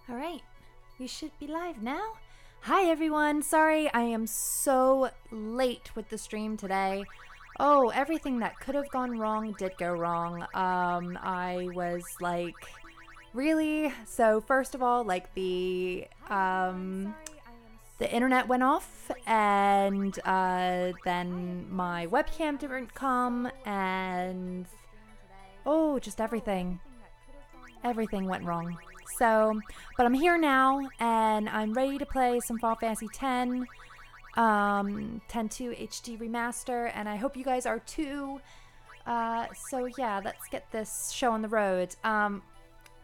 All right, we should be live now. Hi everyone, sorry I am so late with the stream today. Oh, everything that could have gone wrong did go wrong. I was like, really? So first of all, like the internet went off, and then my webcam didn't come, and oh, just everything went wrong. So, but I'm here now, and I'm ready to play some Final Fantasy X, 10.2 HD Remaster, and I hope you guys are too. So yeah, let's get this show on the road.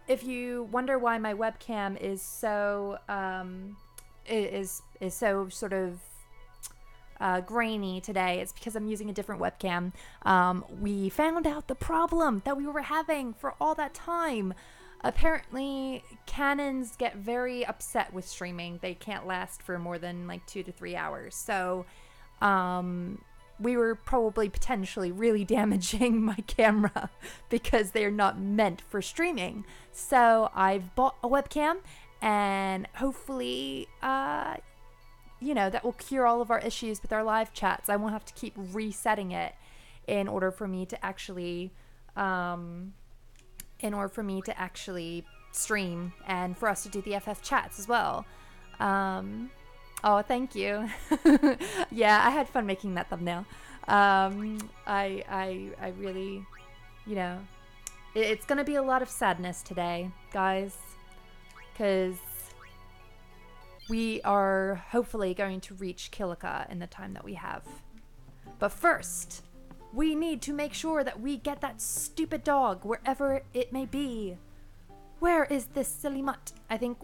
If you wonder why my webcam is so is so sort of grainy today, it's because I'm using a different webcam. We found out the problem that we were having for all that time. Apparently, Canons get very upset with streaming. They can't last for more than like 2 to 3 hours. So, we were probably potentially really damaging my camera because they're not meant for streaming. So, I've bought a webcam, and hopefully, that will cure all of our issues with our live chats. I won't have to keep resetting it in order for me to actually stream, and for us to do the FF chats as well. Oh, thank you. Yeah, I had fun making that thumbnail. I really, it's gonna be a lot of sadness today, guys, because we are hopefully going to reach Kilika in the time that we have. But first, we need to make sure that we get that stupid dog wherever it may be. Where is this silly mutt? I think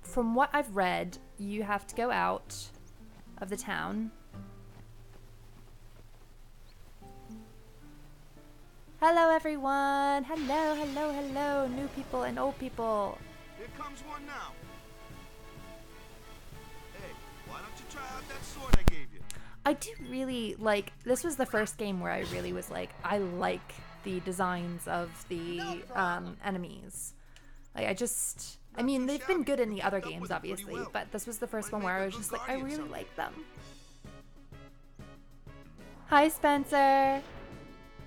from what I've read, you have to go out of the town. Hello everyone! Hello, new people and old people. Here comes one now. Hey, why don't you try out that sword I gave you? I do really like, this was the first game where I really was like, I like the designs of the enemies. Like, I mean, they've been good in the other games, obviously, but this was the first one where I was just like, I really like them. Hi, Spencer.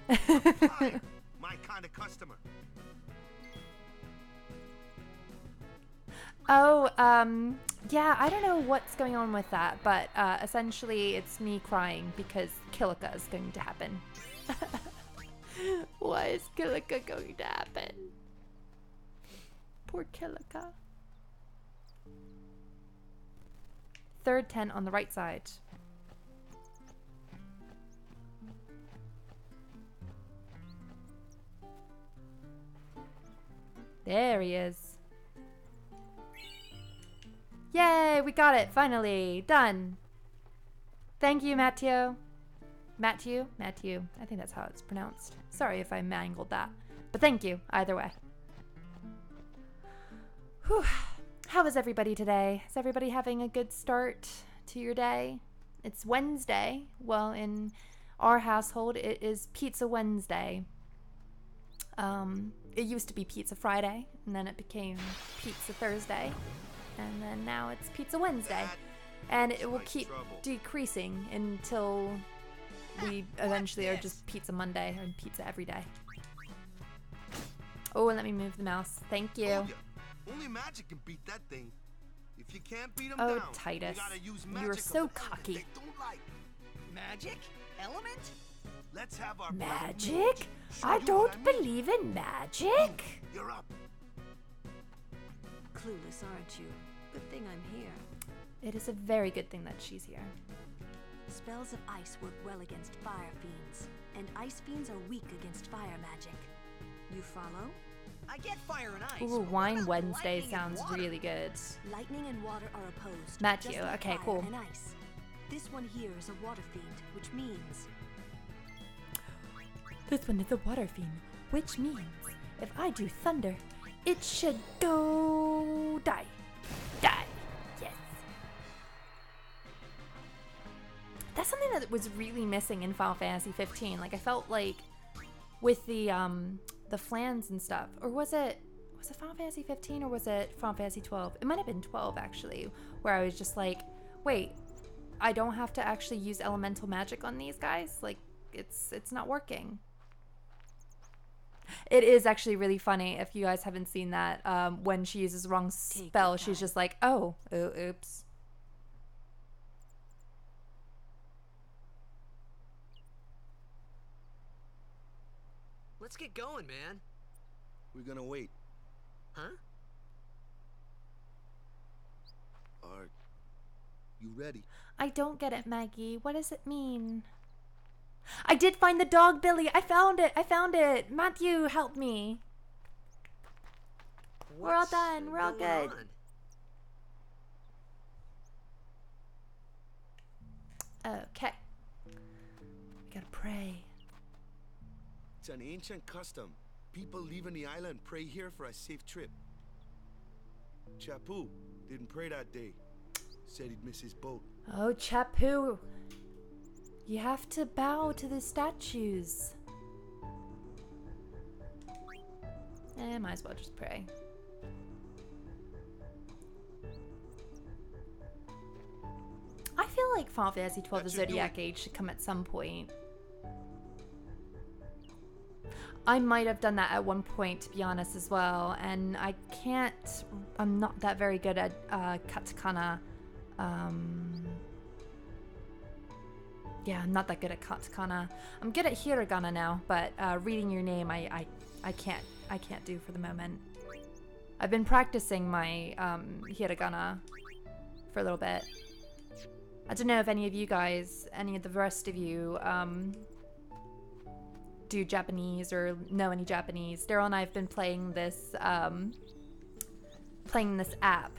Hi, my kind of customer. Oh, yeah, I don't know what's going on with that, but essentially it's me crying because Kilika is going to happen. Why is Kilika going to happen? Poor Kilika. Third tent on the right side. There he is. Yay, we got it, finally. Done. Thank you, Matthew. Matthew? Matthew. I think that's how it's pronounced. Sorry if I mangled that. But thank you, either way. Whew. How is everybody today? Is everybody having a good start to your day? It's Wednesday. Well, in our household, it is Pizza Wednesday. It used to be Pizza Friday, and then it became Pizza Thursday. And then now it's Pizza Wednesday. And it will keep decreasing until we eventually are just Pizza Monday and pizza every day. Oh, and let me move the mouse. Thank you. Only magic can beat that thing. If you can't beat them Oh, down, Titus, you gotta use you're magic so of the element cocky. they don't like. Magic? Element? Let's have our Magic? I don't believe in magic. You're up. Clueless, aren't you? Good thing I'm here. It is a very good thing that she's here. Spells of ice work well against fire fiends, and ice fiends are weak against fire magic. You follow? I get fire and ice. Ooh, but what Wine about Wednesday lightning and sounds water? really good. Lightning and water are opposed. Matthew, just like okay, fire cool. And ice. This one here is a water fiend, which means This one is a water fiend, which means if I do thunder, it should go die. Die. Yes. That's something that was really missing in Final Fantasy 15. Like, I felt like with the flans and stuff, or was it Was it Final Fantasy 15 or was it Final Fantasy 12? It might have been 12 actually, where I was just like, wait, I don't have to actually use elemental magic on these guys? Like, it's not working. It is actually really funny if you guys haven't seen that. When she uses the wrong spell, she's just like, oh, oops. Let's get going, man. We're gonna wait. Huh? Are you ready? I don't get it, Maggie. What does it mean? I did find the dog, Billy. I found it. I found it. Matthew, help me. We're all done. We're all good. Okay. We gotta pray. It's an ancient custom. People leaving the island pray here for a safe trip. Chapu didn't pray that day. Said he'd miss his boat. Oh, Chapu. You have to bow to the statues. Might as well just pray. I feel like Final Fantasy 12 The Zodiac Age should come at some point. I might have done that at one point, to be honest, as well. And I can't... I'm not that very good at katakana. Yeah, I'm not that good at katakana. I'm good at hiragana now, but reading your name, I can't do for the moment. I've been practicing my hiragana for a little bit. I don't know if any of you guys, any of the rest of you, do Japanese or know any Japanese. Daryl and I have been playing this app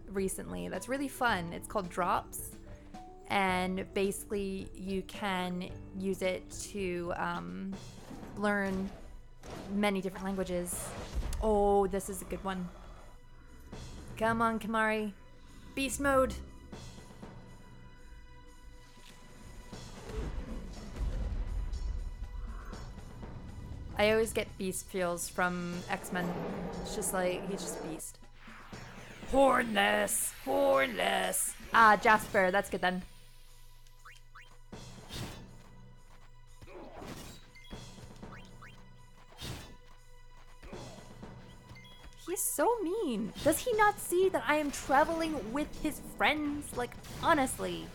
recently that's really fun. It's called Drops, and basically you can use it to learn many different languages. Oh, this is a good one. Come on, Kamari. Beast mode. I always get Beast feels from X-Men. It's just like, he's just Beast. Hornless! Hornless! Ah, Jasper, that's good then. He's so mean. Does he not see that I am traveling with his friends? Like, honestly.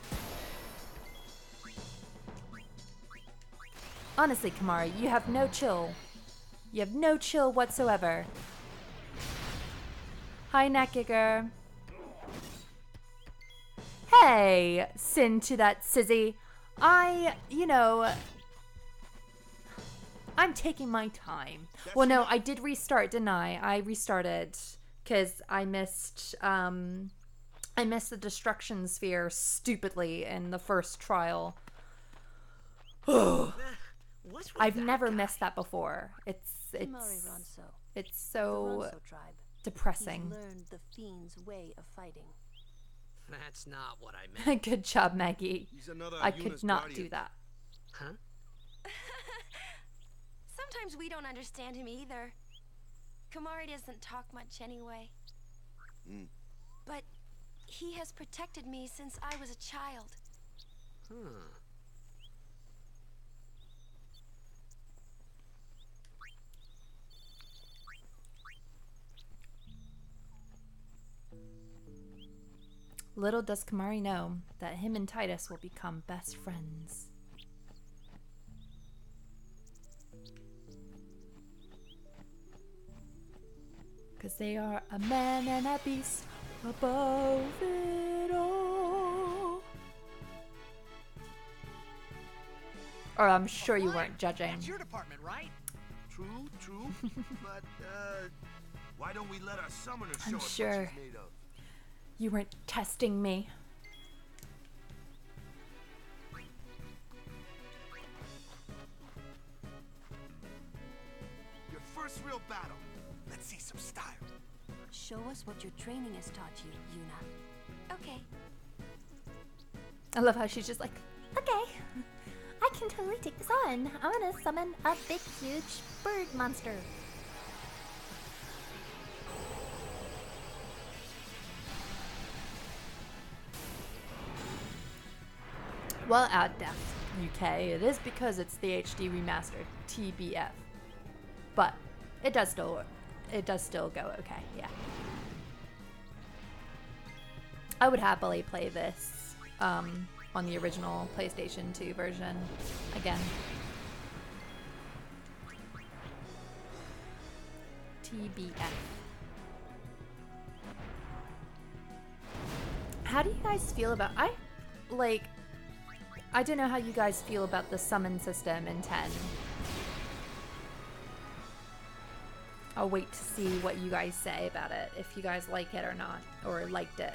Honestly, Kamari, you have no chill. You have no chill whatsoever. Hi, Neckigger. Hey, sin to that Sizzy. I'm taking my time. Well, no, I did restart, didn't I? I restarted because I missed the destruction sphere stupidly in the first trial. I've never missed that before. It's so depressing. Learned the fiend's way of fighting. That's not what I meant. Good job, Maggie. I could Yuna's not guardian. do that. Huh? Sometimes we don't understand him either. Kamari doesn't talk much anyway. But he has protected me since I was a child. Huh. Little does Kamari know that him and Titus will become best friends. Because they are a man and a beast above it all. Or I'm sure you weren't judging. That's your department, right? True. But, why don't we let our summoner show I'm us sure. what she's made of? You weren't testing me. Your first real battle. Let's see some style. Show us what your training has taught you, Yuna. Okay. I love how she's just like, okay, I can totally take this on. I'm gonna summon a big, huge bird monster. Well, at Death UK, it is because it's the HD remastered TBF, but it does still go okay. Yeah, I would happily play this on the original PlayStation 2 version again. TBF. How do you guys feel about I don't know how you guys feel about the summon system in 10. I'll wait to see what you guys say about it, if you guys like it or not, or liked it.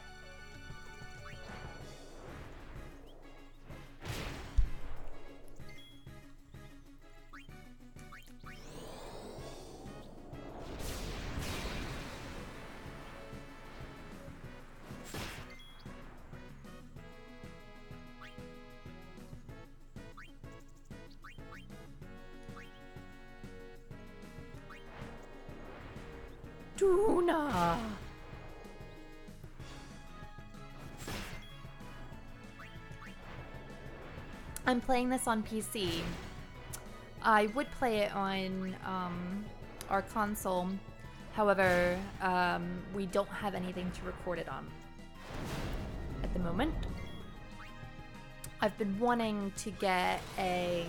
Tuna. I'm playing this on PC. I would play it on our console. However, we don't have anything to record it on at the moment. I've been wanting to get an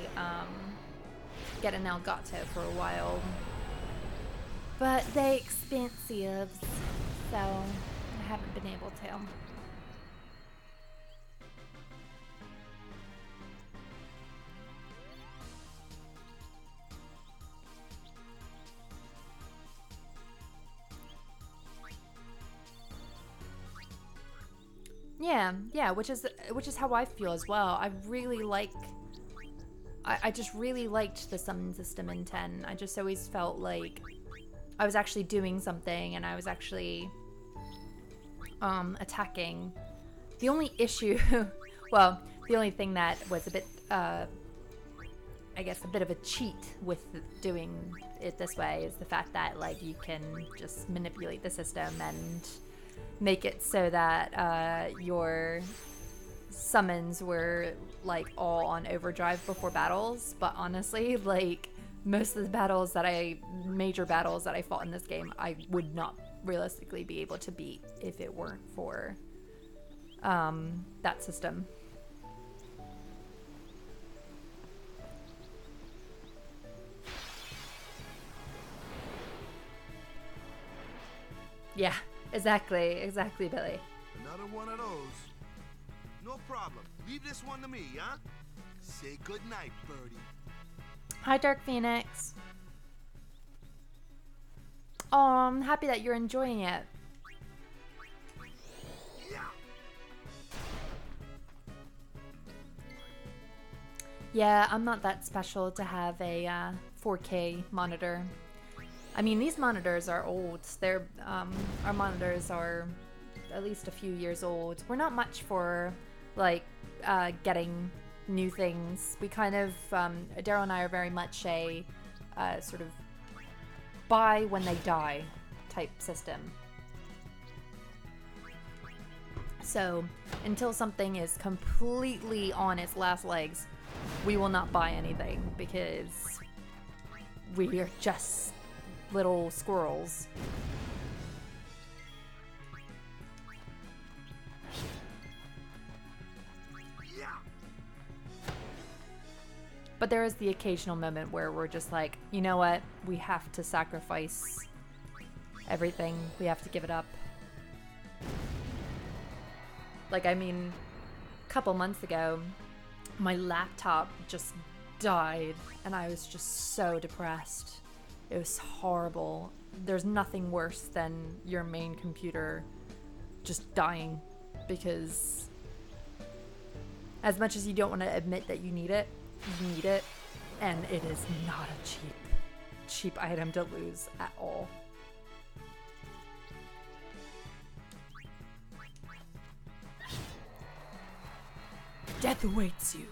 Elgato for a while, but they expensive, so I haven't been able to. Yeah, which is how I feel as well. I just really liked the summon system in 10. I just always felt like I was actually doing something and I was actually attacking. The only issue, well, the only thing that was a bit, I guess, a bit of a cheat with doing it this way is the fact that, like, you can just manipulate the system and make it so that your summons were, like, all on overdrive before battles. But honestly, like, most of the major battles that I fought in this game, I would not realistically be able to beat if it weren't for that system. Yeah, exactly, Billy. Another one of those. No problem. Leave this one to me, huh? Say good night, birdie. Hi, Dark Phoenix. Oh, I'm happy that you're enjoying it. Yeah, I'm not that special to have a 4K monitor. I mean, these monitors are old. They're our monitors are at least a few years old. We're not much for, like, getting new things. We kind of, Daryl and I are very much a sort of buy when they die type system. So until something is completely on its last legs, we will not buy anything because we are just little squirrels. But there is the occasional moment where we're just like, you know what? We have to sacrifice everything. We have to give it up. Like, I mean, a couple months ago, my laptop just died and I was just so depressed. It was horrible. There's nothing worse than your main computer just dying, because as much as you don't want to admit that you need it, and it is not a cheap item to lose at all. Death awaits you.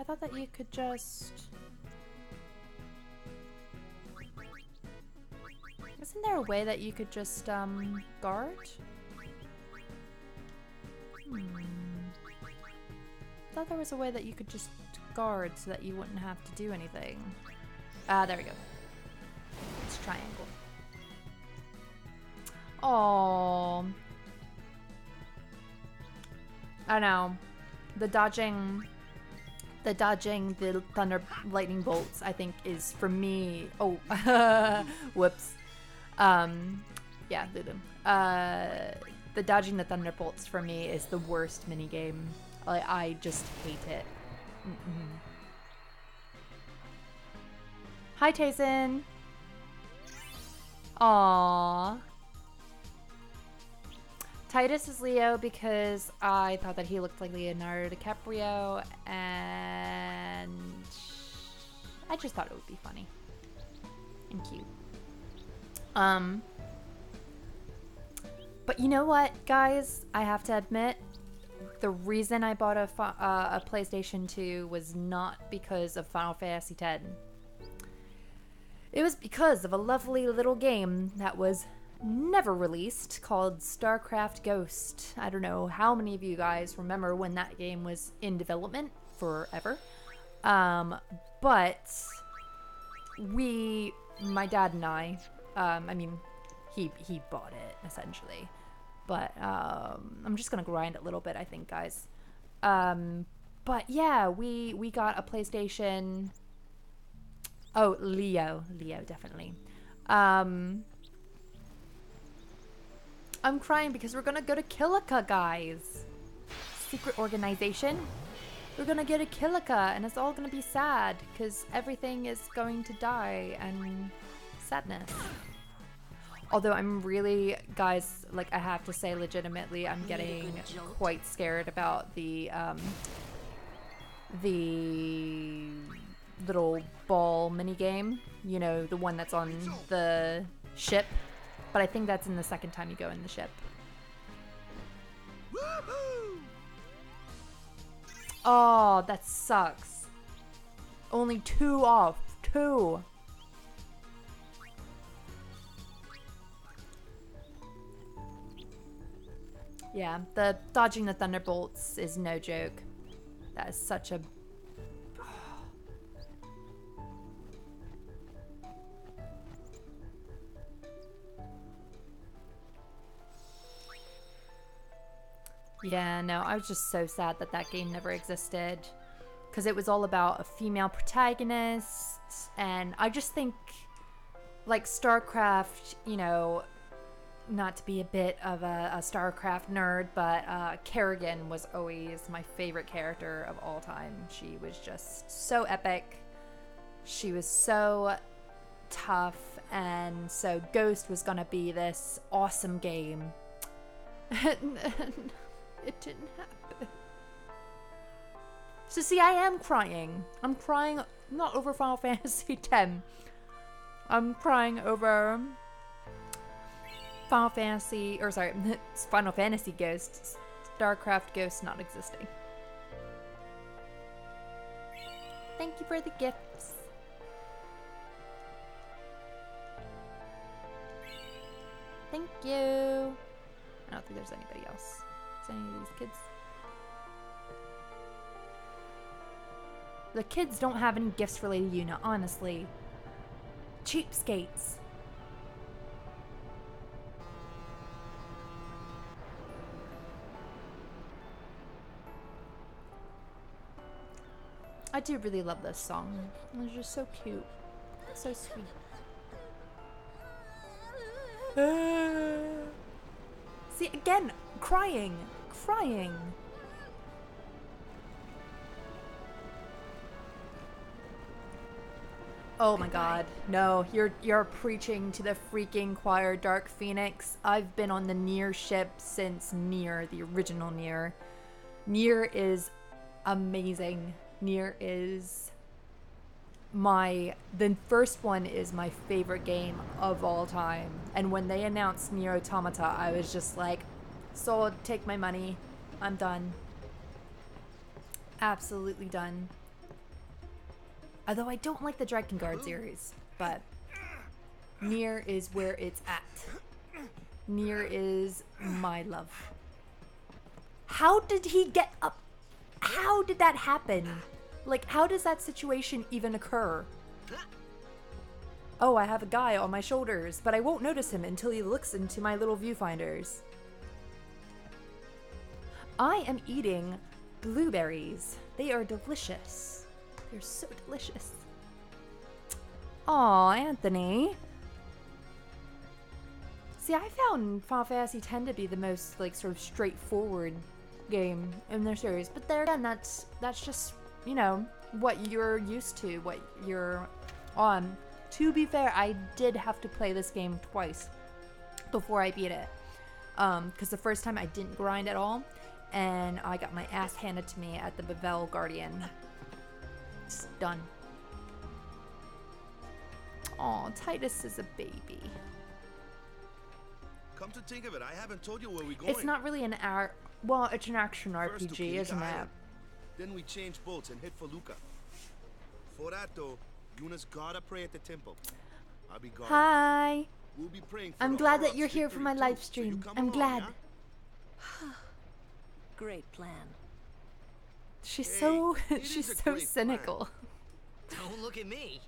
thought that you could just... Isn't there a way that you could just, guard? I thought there was a way that you could just guard so that you wouldn't have to do anything. Ah, there we go. It's triangle. Oh, I know. The dodging the thunder lightning bolts, I think, is for me. Oh, whoops. Yeah, Lulu. The dodging the thunderbolts for me is the worst minigame. I just hate it. Hi, Tayson. Aww. Titus is Leo because I thought that he looked like Leonardo DiCaprio, and I just thought it would be funny and cute. But you know what, guys? I have to admit, the reason I bought a PlayStation 2 was not because of Final Fantasy X. It was because of a lovely little game that was never released called StarCraft Ghost. I don't know how many of you guys remember when that game was in development forever. But my dad and I mean, he bought it essentially, but I'm just gonna grind a little bit, I think, guys. But yeah, we got a PlayStation. Oh, Leo, definitely. I'm crying because we're gonna go to Kilika, guys. Secret organization. We're gonna go to Kilika, and it's all gonna be sad because everything is going to die and sadness. Although I'm really, guys, like, I have to say, legitimately, I'm getting quite scared about the little ball mini game. You know, the one that's on the ship. But I think that's in the second time you go in the ship. Oh, that sucks. Only 2 off. 2. Yeah, the dodging the thunderbolts is no joke. That is such a... Yeah, no, I was just so sad that that game never existed. Because it was all about a female protagonist. And I just think, like, StarCraft, you know, not to be a bit of a StarCraft nerd, but Kerrigan was always my favorite character of all time. She was just so epic. She was so tough. And so Ghost was going to be this awesome game. It didn't happen. So see, I am crying. I'm crying not over Final Fantasy X. I'm crying over Final Fantasy Ghost. StarCraft Ghost not existing. Thank you for the gifts. Thank you. I don't think there's anybody else. Is any of these kids? The kids don't have any gifts for Lady Yuna, honestly. Cheapskates. I do really love this song. It's just so cute. So sweet. See, again, crying. Oh my god. No, you're preaching to the freaking choir, Dark Phoenix. I've been on the Nier ship since Nier, the original Nier. Nier is amazing. Nier is the first one is my favorite game of all time. And when they announced Nier Automata, I was just like, sold, take my money. I'm done. Absolutely done. Although I don't like the Drakengard series, but Nier is where it's at. Nier is my love. How did he get up? How did that happen? Like, how does that situation even occur? Oh, I have a guy on my shoulders, but I won't notice him until he looks into my little viewfinders. I am eating blueberries. They are delicious. They're so delicious. Aw, Anthony. See, I found Final Fantasy X to be the most, like, sort of straightforward game in their series. But there again, that's just, you know, what you're used to, what you're on. To be fair, I did have to play this game twice before I beat it. Because the first time I didn't grind at all, and I got my ass handed to me at the Bevel Guardian. It's done. Aw, Titus is a baby. Come to think of it, I haven't told you where we're going. It's not really an well, it's an action First to RPG, Kilika isn't it? Island. Then we change boats and hit Kilika. For that though, Yuna's gotta pray at the temple. I'll be gone. Hi. We'll be praying for I'm the glad that Aurochs' you're here for victory my too, live so stream. you come I'm along, glad. yeah? Great plan. She's Hey, so it is she's a so great cynical. Don't look at me.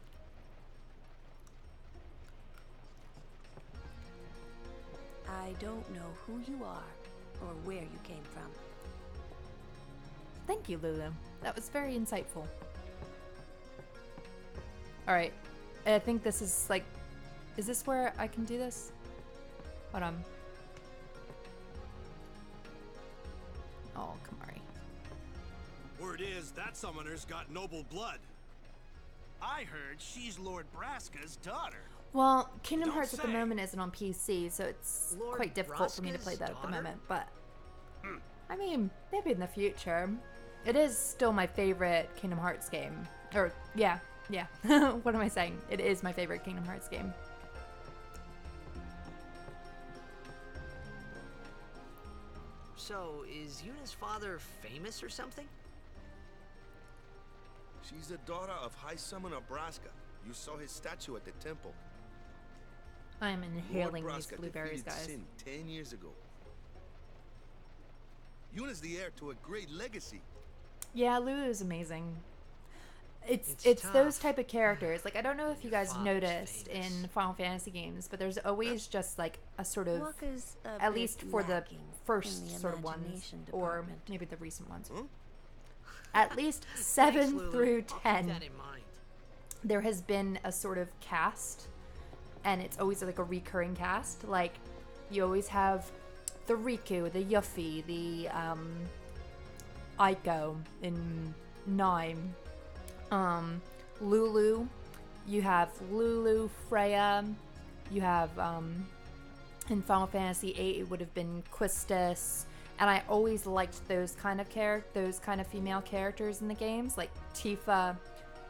I don't know who you are or where you came from. Thank you, Lulu. That was very insightful. Alright. I think this is like... Is this where I can do this? Hold on. Oh, Kamari. Word is that summoner's got noble blood. I heard she's Lord Braska's daughter. Well, Kingdom Don't Hearts at the say. moment isn't on PC, so it's Lord quite difficult for me to play Braska's that at the daughter? moment. But, I mean, maybe in the future. It is still my favorite Kingdom Hearts game. Or, yeah. What am I saying? It is my favorite Kingdom Hearts game. So, is Yuna's father famous or something? She's the daughter of High Summoner Braska. You saw his statue at the temple. I am inhaling Lord these Braska blueberries, defeated guys. Sin 10 years ago. Yuna's the heir to a great legacy. Yeah, Lulu's amazing. It's tough. those type of characters. Like, I don't know if you Your guys father's noticed famous. in Final Fantasy games, but there's always just like a sort of, Wakka's a at bit least for the lacking in first the sort of ones, imagination or department. maybe the recent ones. Huh? At least Thanks, 7 Lulu. through I'll keep 10, that in mind. there has been a sort of cast, and it's always like a recurring cast. Like, you always have the Riku, the Yuffie, the Aiko in 9. Lulu. You have Lulu, Freya. You have, in Final Fantasy VIII, it would have been Quistis. And I always liked those kind of female characters in the games, like Tifa.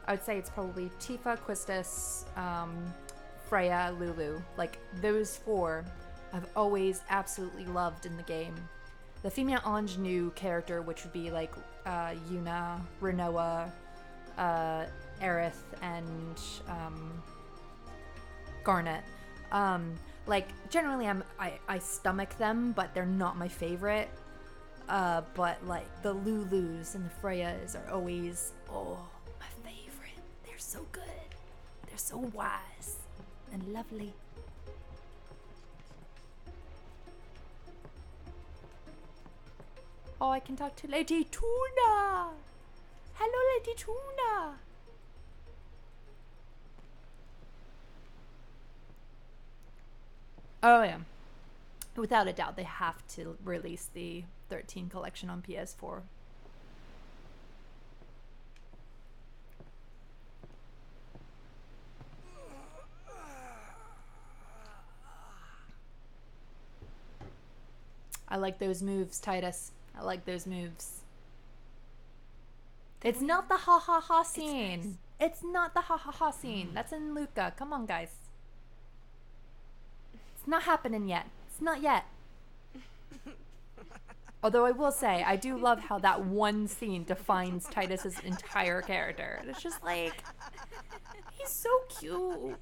I would say it's probably Tifa, Quistis, Freya, Lulu. Like, those 4 I've always absolutely loved in the game. The female ingenue character, which would be like Yuna, Rinoa, Aerith, and Garnet. Like, generally I stomach them, but they're not my favorite. But like the Lulus and the Freyas are always, my favorite. They're so good. They're so wise and lovely. Oh, I can talk to Lady Tuna. Hello, Lady Tuna. Oh, yeah. Without a doubt, they have to release the 13 collection on PS4. I like those moves, Titus. I like those moves. It's not the ha ha ha scene. It's not the ha ha ha scene. That's in Luca. Come on, guys. It's not happening yet. It's not yet. Although I will say, I do love how that one scene defines Titus's entire character. And it's just like, he's so cute.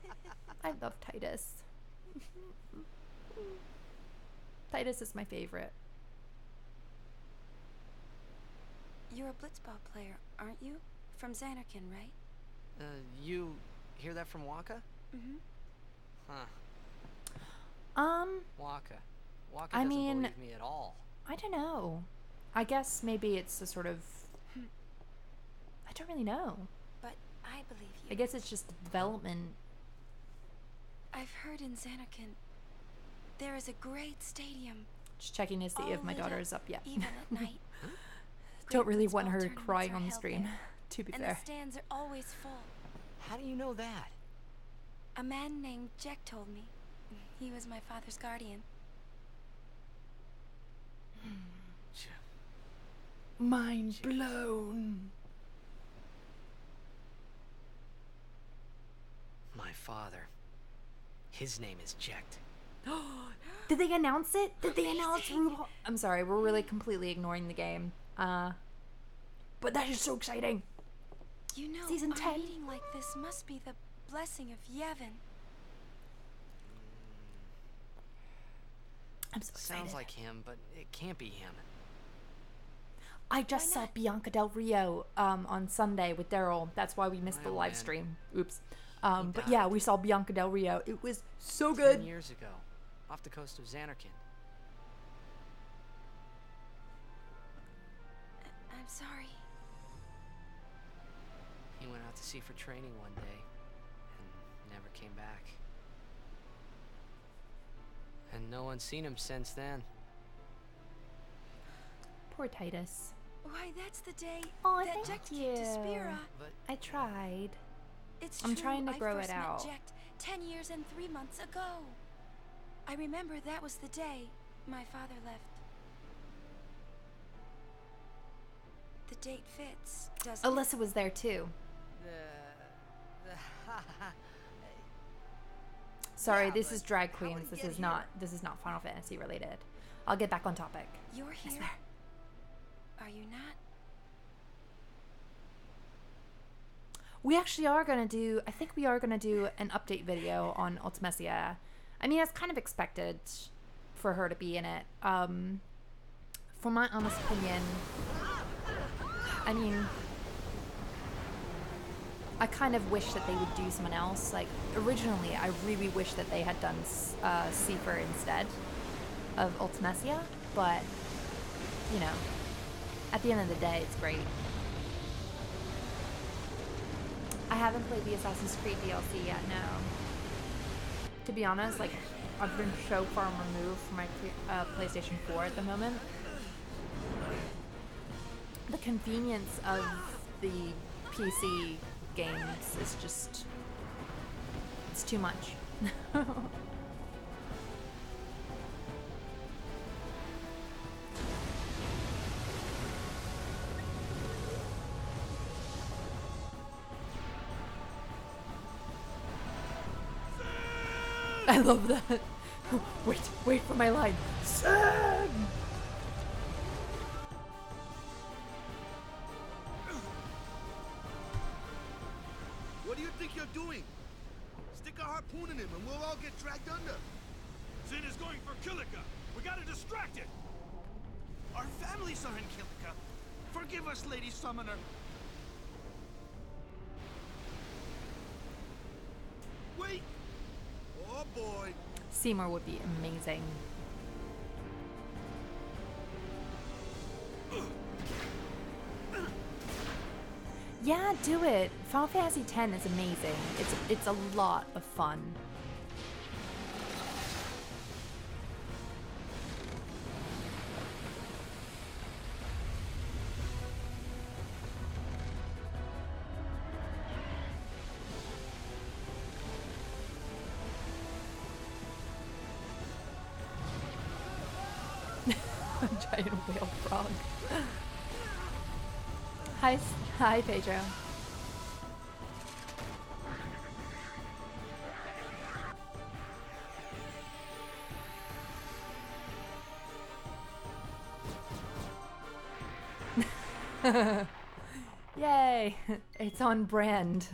I love Titus. Titus is my favorite. You're a blitzball player, aren't you? From Xanarkin, right? You hear that from Waka? Mm-hmm. Huh. Waka. Waka I doesn't mean, believe me at all. I don't know. I guess maybe it's a sort of... I don't really know. But I believe you. I guess it's just development. I've heard in Xanarkin there is a great stadium. Just checking to see all if my lit daughter up, is up yet. Even at night. Don't Great really want blitzball her tournaments crying are on the held stream, there, to be and fair. the stands are always full. How do you know that? A man named Jack told me. He was my father's guardian. Mind blown. My father. His name is Jekt. Did they announce it? Did they announce RuPaul? I'm sorry, we're really completely ignoring the game. But that is so exciting. You know, Season a 10. meeting like this must be the blessing of Yevon. I'm so excited. Sounds like him, but it can't be him. I just saw not? Bianca Del Rio on Sunday with Daryl. That's why we missed the Oh, live man. stream. Oops. But died. yeah, we saw Bianca Del Rio. It was so 10 good. years ago, off the coast of Xanarkin. I'm sorry. He went out to sea for training one day, and never came back. And no one's seen him since then. Poor Titus. Why, that's the day Aw, that thank Jack came to you. Spira. But I tried. It's I'm true, trying to I grow first it met out. Jack 10 years and 3 months ago. I remember that was the day my father left. The date fits, doesn't it? Alyssa was there too. Sorry, Yeah, this is but drag how would queens. he This get is here? not Final Fantasy related. I'll get back on topic. You're I here? swear. Are you not? We actually are gonna do. I think we are gonna do an update video on Ultimecia. I mean, it's kind of expected for her to be in it. For my honest opinion, I mean, I kind of wish that they would do someone else. Like originally, I really wish that they had done Seifer instead of Ultimecia, but you know, at the end of the day, it's great. I haven't played the Assassin's Creed DLC yet, no. To be honest, like, I've been so far removed from my PlayStation 4 at the moment. The convenience of the PC games is just... it's too much. I love that. Wait for my line. Sam! What do you think you're doing? Stick a harpoon in him and we'll all get dragged under. Zin is going for Kilika. We gotta distract it. Our families are in Kilika. Forgive us, Lady Summoner. Wait! Oh boy! Seymour would be amazing. Yeah, do it. Final Fantasy X is amazing. It's a lot of fun. Giant whale frog. Hi, Pedro. Yay! It's on brand.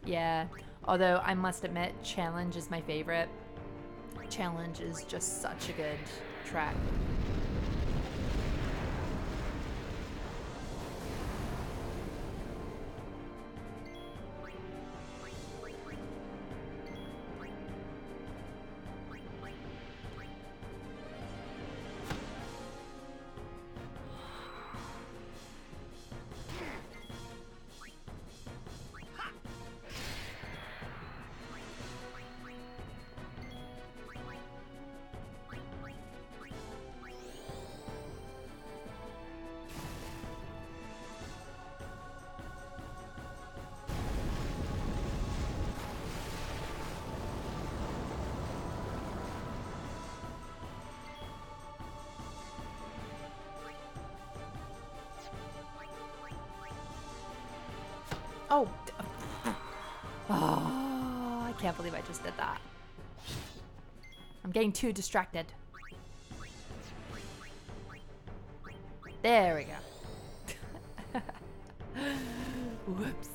Yeah, although I must admit, Challenge is my favorite. Challenge is just such a good track. Oh. Oh, I can't believe I just did that. I'm getting too distracted. There we go. Whoops.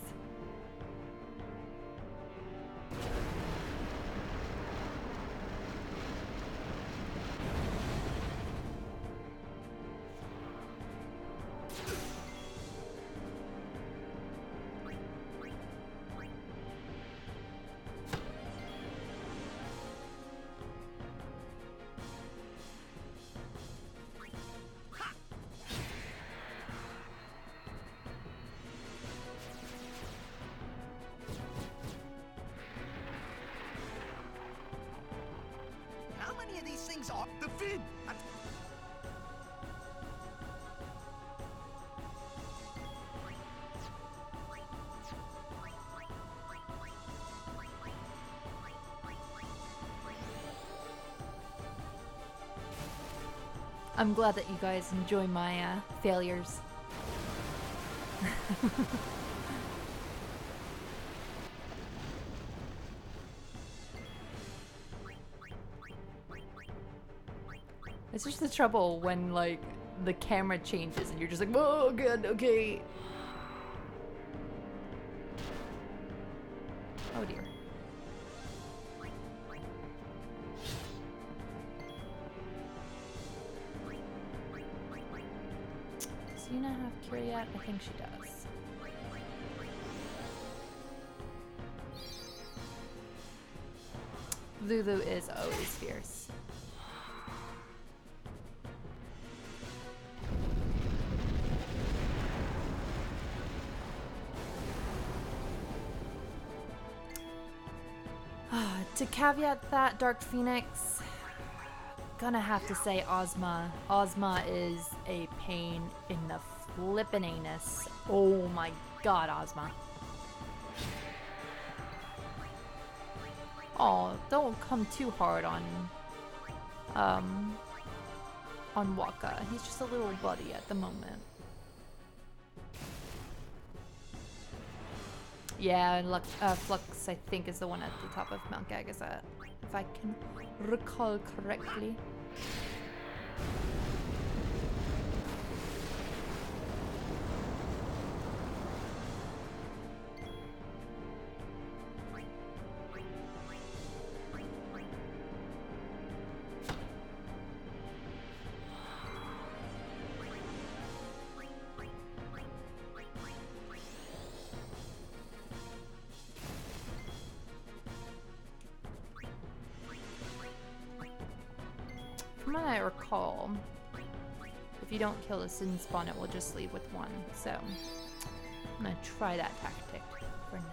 How many of these things are the fin? I'm glad that you guys enjoy my failures. It's just the trouble when, like, the camera changes and you're just like, oh, good, okay. Oh dear. Does Yuna have cure yet? I think she does. Lulu is always fierce. To caveat that, Dark Phoenix, gonna have to say Ozma. Ozma is a pain in the flippin' anus. Oh my god, Ozma. Oh, don't come too hard on Waka. He's just a little buddy at the moment. Yeah, Flux, I think, is the one at the top of Mount Gagazet, if I can recall correctly. From what I recall, if you don't kill the sin spawn, it will just leave with one. So I'm gonna try that tactic for now.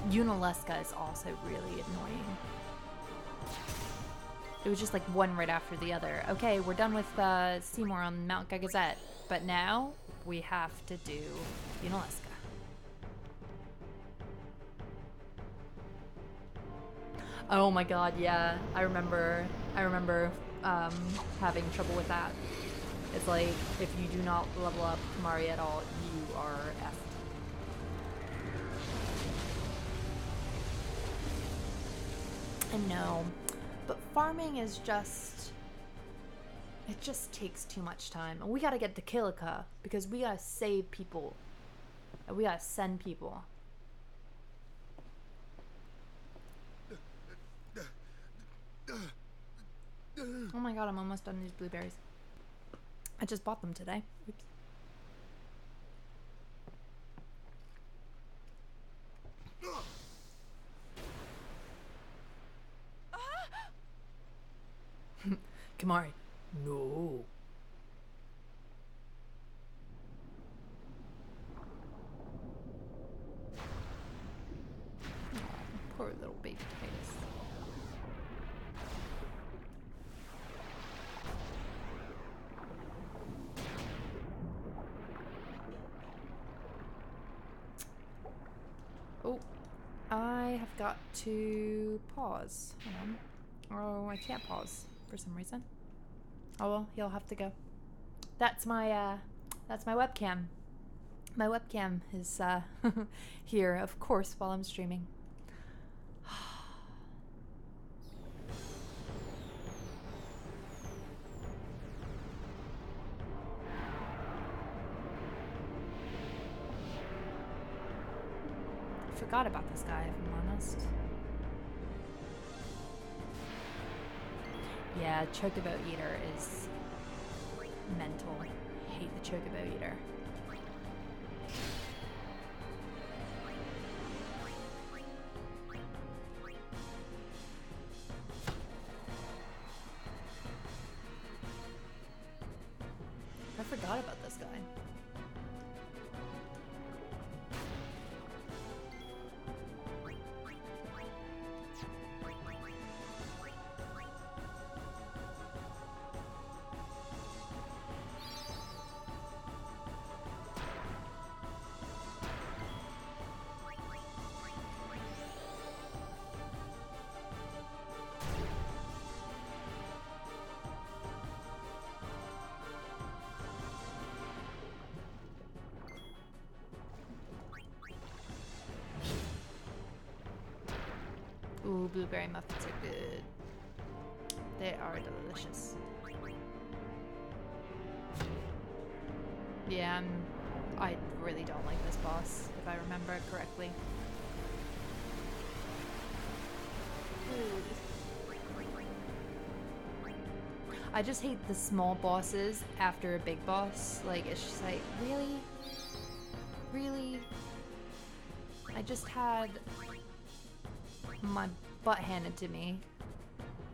Unaleska is also really annoying. It was just like one right after the other. Okay, we're done with Seymour on Mount Gagazet, but now we have to do Unaleska. Oh my god, yeah. I remember having trouble with that. It's like, if you do not level up Kamari at all, you are effed. I know, but farming is just, it just takes too much time. And we gotta get to Kilika, because we gotta save people. And we gotta send people. Oh my god, I'm almost done these blueberries. I just bought them today. Oops. Kamari. No. Oh, poor little baby potatoes. Oh, I have got to pause. Hold on. Oh, I can't pause for some reason. Oh well, he'll have to go. That's my webcam. My webcam is here, of course, while I'm streaming. I forgot about this guy, if I'm honest. Yeah, Chocobo Eater is mental. I hate the Chocobo Eater. I forgot about this guy. Ooh, blueberry muffins are good. They are delicious. Yeah, I really don't like this boss, if I remember it correctly. I just hate the small bosses after a big boss. Like, it's just like, really? Really? I just had my butt handed to me,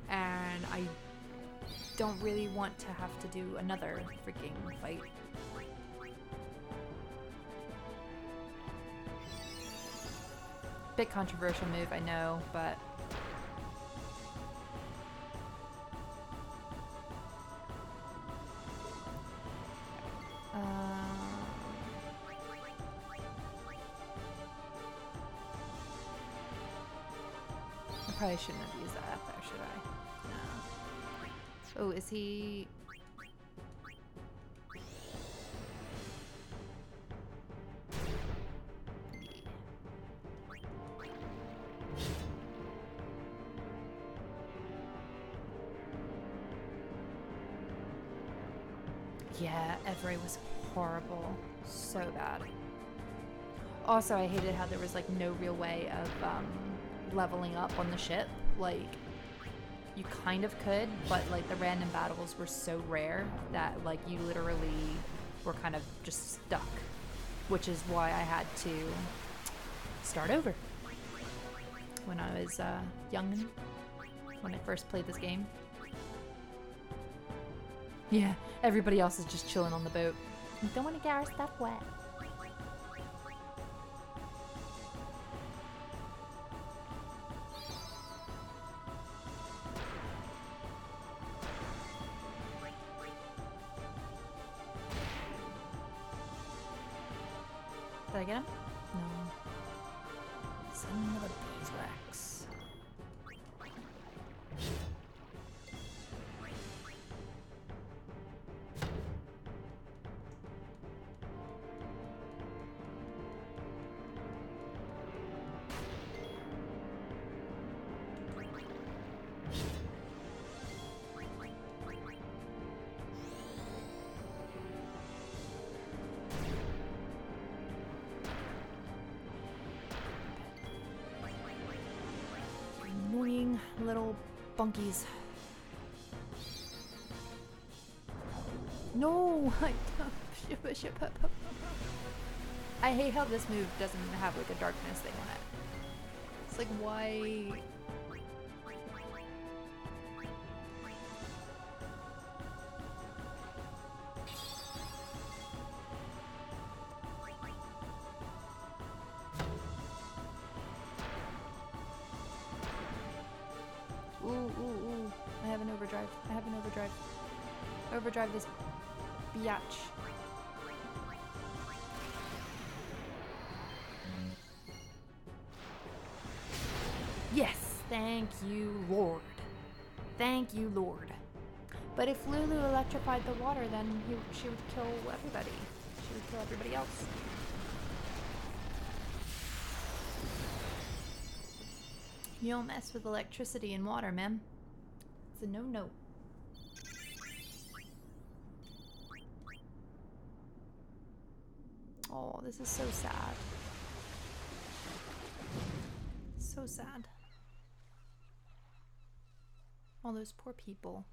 and I don't really want to have to do another freaking fight. Bit controversial move, I know, but I probably shouldn't have used that up there, should I? No. Oh, is he... Yeah, Every was horrible. So bad. Also, I hated how there was like no real way of leveling up on the ship. Like, you kind of could, but like the random battles were so rare that like you literally were kind of just stuck, which is why I had to start over when I was young, when I first played this game. Yeah, everybody else is just chilling on the boat. We don't want to get our stuff wet. Did I get him? No. Son of a beeswax. Little bunkies. No! I hate how this move doesn't have like a darkness thing on it. It's like, why? Ooh, ooh, ooh. I have an overdrive. I have an overdrive. Overdrive this biatch. Yes! Thank you, Lord. Thank you, Lord. But if Lulu electrified the water, then she would kill everybody. She would kill everybody else. You don't mess with electricity and water, ma'am. It's a no-no. Oh, this is so sad. So sad. All those poor people.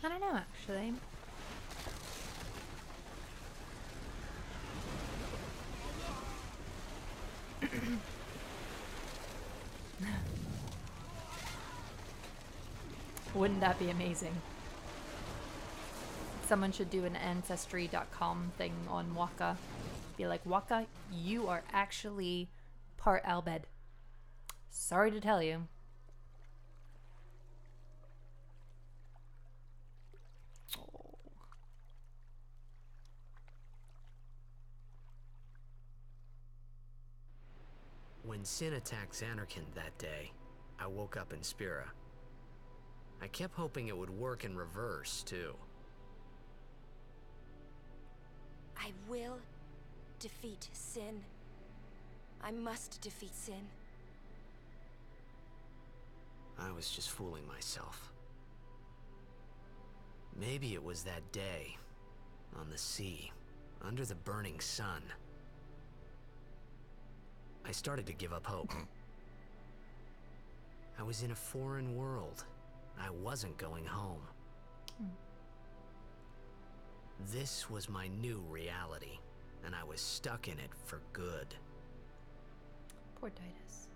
I don't know, actually. Wouldn't that be amazing? Someone should do an Ancestry.com thing on Waka. Be like, Waka, you are actually part Albed. Sorry to tell you. When Sin attacked Xanarkand that day, I woke up in Spira. I kept hoping it would work in reverse, too. I will defeat Sin. I must defeat Sin. I was just fooling myself. Maybe it was that day, on the sea, under the burning sun. I started to give up hope. I was in a foreign world. I wasn't going home. This was my new reality, and I was stuck in it for good. Poor Titus.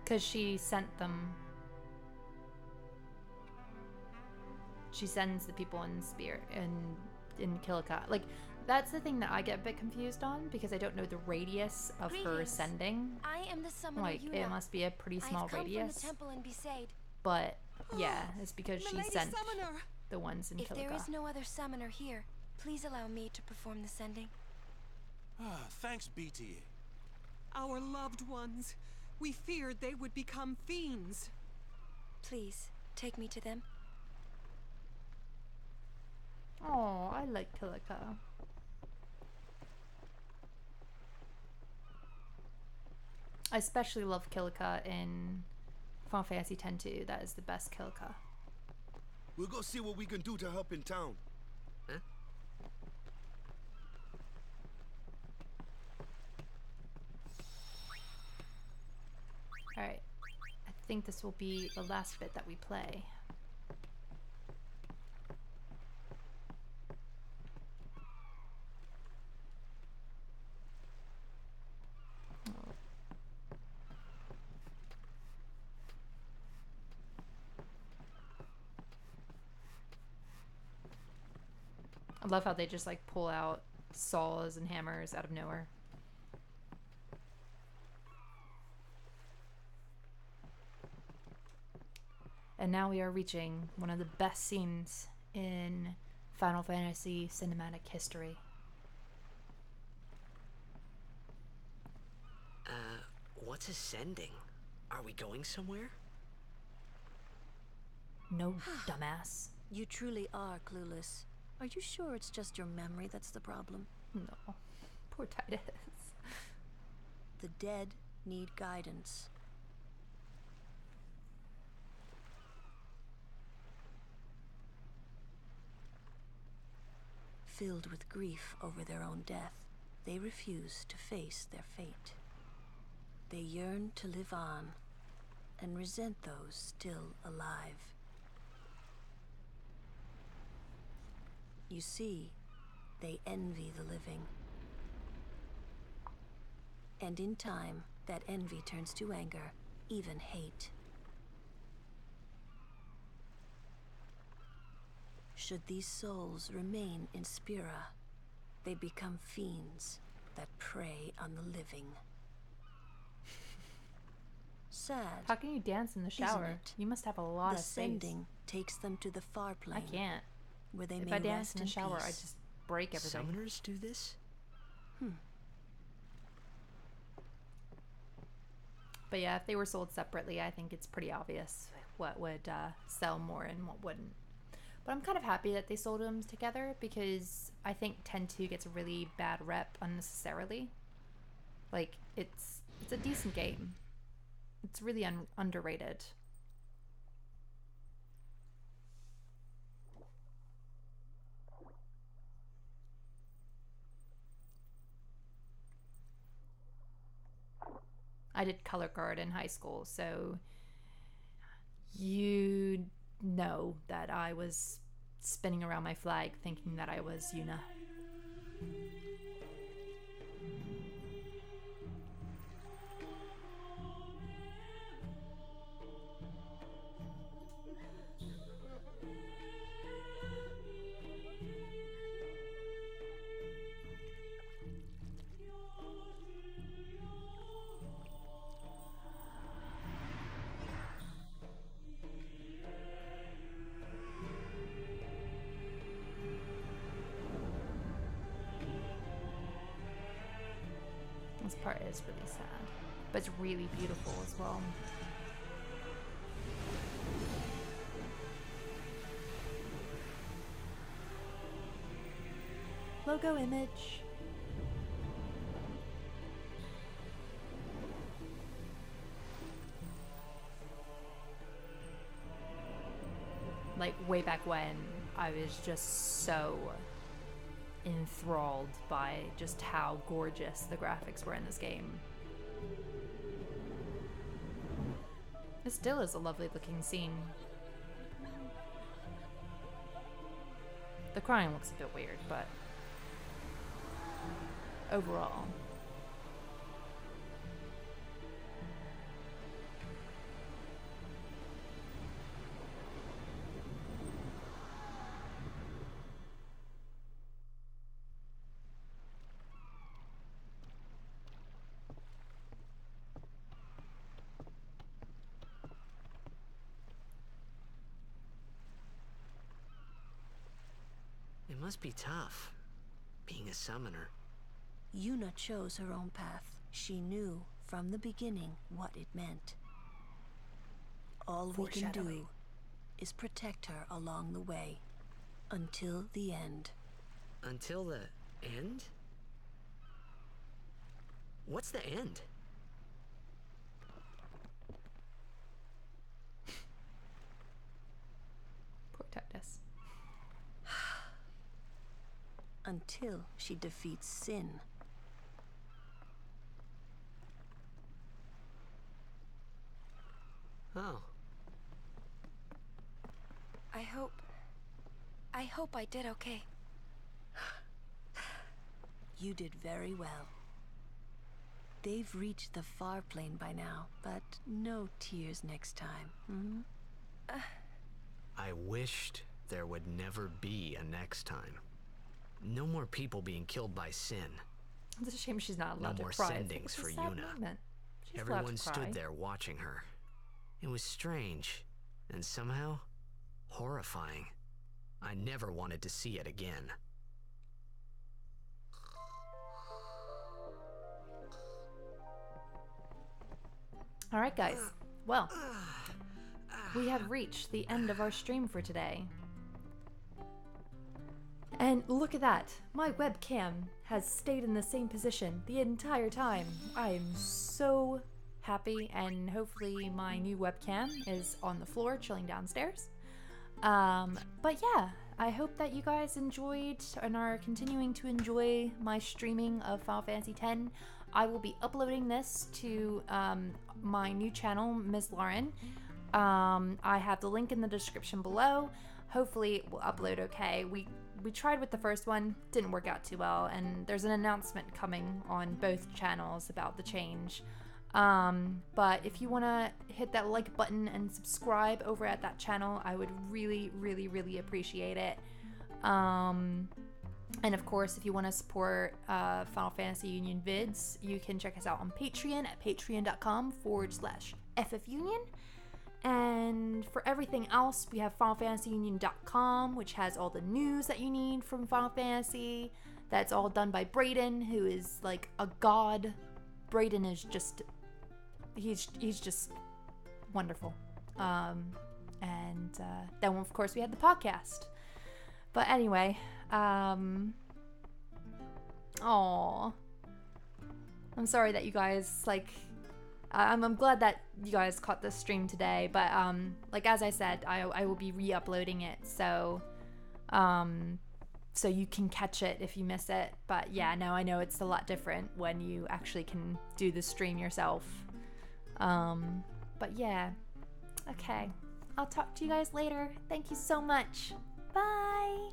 Because she sent them. She sends the people in Spear in Kilika. Like, that's the thing that I get a bit confused on, because I don't know the radius of her Greetings. sending. I am the summoner Like, Yuna. it must be a pretty small I've come radius. from the temple in Besaid. But yeah, it's because she Milady sent Summoner! the ones in If there Kilika. is no other summoner here, please allow me to perform the sending. Thanks, BTA. Our loved ones. We feared they would become fiends. Please, take me to them. Oh, I like Kilika. I especially love Kilika in Final Fantasy X too. That is the best Kilika. We'll go see what we can do to help in town. Huh? Alright. I think this will be the last bit that we play. I love how they just like pull out saws and hammers out of nowhere. And now we are reaching one of the best scenes in Final Fantasy cinematic history. What's ascending? Are we going somewhere? No, dumbass. You truly are clueless. Are you sure it's just your memory that's the problem? No. Poor Titus. The dead need guidance. Filled with grief over their own death, they refuse to face their fate. They yearn to live on and resent those still alive. You see, they envy the living. And in time, that envy turns to anger, even hate. Should these souls remain in Spira, they become fiends that prey on the living. Sad. How can you dance in the shower? You must have a lot of space. Descending takes them to the far plane. I can't. Where they If may I dance rest in the shower, I peace. just break everything. Summoners do this? But yeah, if they were sold separately, I think it's pretty obvious what would sell more and what wouldn't. But I'm kind of happy that they sold them together because I think 10-2 gets a really bad rep unnecessarily. Like, it's a decent game. It's really underrated. I did color guard in high school, so you know that I was spinning around my flag thinking that I was Yuna. This part is really sad, but it's really beautiful as well. Logo image. Like way back when, I was just so enthralled by just how gorgeous the graphics were in this game. It still is a lovely looking scene. The crying looks a bit weird, but overall. It must be tough, being a summoner. Yuna chose her own path. She knew from the beginning what it meant. All we can do is protect her along the way, until the end. Until the end? What's the end? Poor Titus. Until she defeats sin. Oh. I hope I did okay. You did very well. They've reached the far plane by now, but no tears next time. I wished there would never be a next time. No more people being killed by sin. It's a shame she's not No allowed more to cry. sendings It's for a sad Yuna. moment. She's allowed Everyone to cry. stood there watching her. It was strange, and somehow horrifying. I never wanted to see it again. All right, guys. Well, we have reached the end of our stream for today. And look at that. My webcam has stayed in the same position the entire time. I am so happy, and hopefully my new webcam is on the floor chilling downstairs. But yeah, I hope that you guys enjoyed and are continuing to enjoy my streaming of Final Fantasy X. I will be uploading this to my new channel, Ms. Lauren. I have the link in the description below. Hopefully it will upload okay. We tried with the first one, didn't work out too well, and there's an announcement coming on both channels about the change. But if you want to hit that like button and subscribe over at that channel, I would really, really, really appreciate it. And of course, if you want to support Final Fantasy Union vids, you can check us out on Patreon at patreon.com/FFUnion. And for everything else, we have FinalFantasyUnion.com, which has all the news that you need from Final Fantasy. That's all done by Brayden, who is like a god. Brayden is just, he's just wonderful. And then of course we have the podcast. But anyway, I'm sorry that you guys I'm glad that you guys caught this stream today, but like as I said, I will be re-uploading it, so so you can catch it if you miss it. But yeah, no, I know it's a lot different when you actually can do the stream yourself. But yeah, okay, I'll talk to you guys later. Thank you so much. Bye.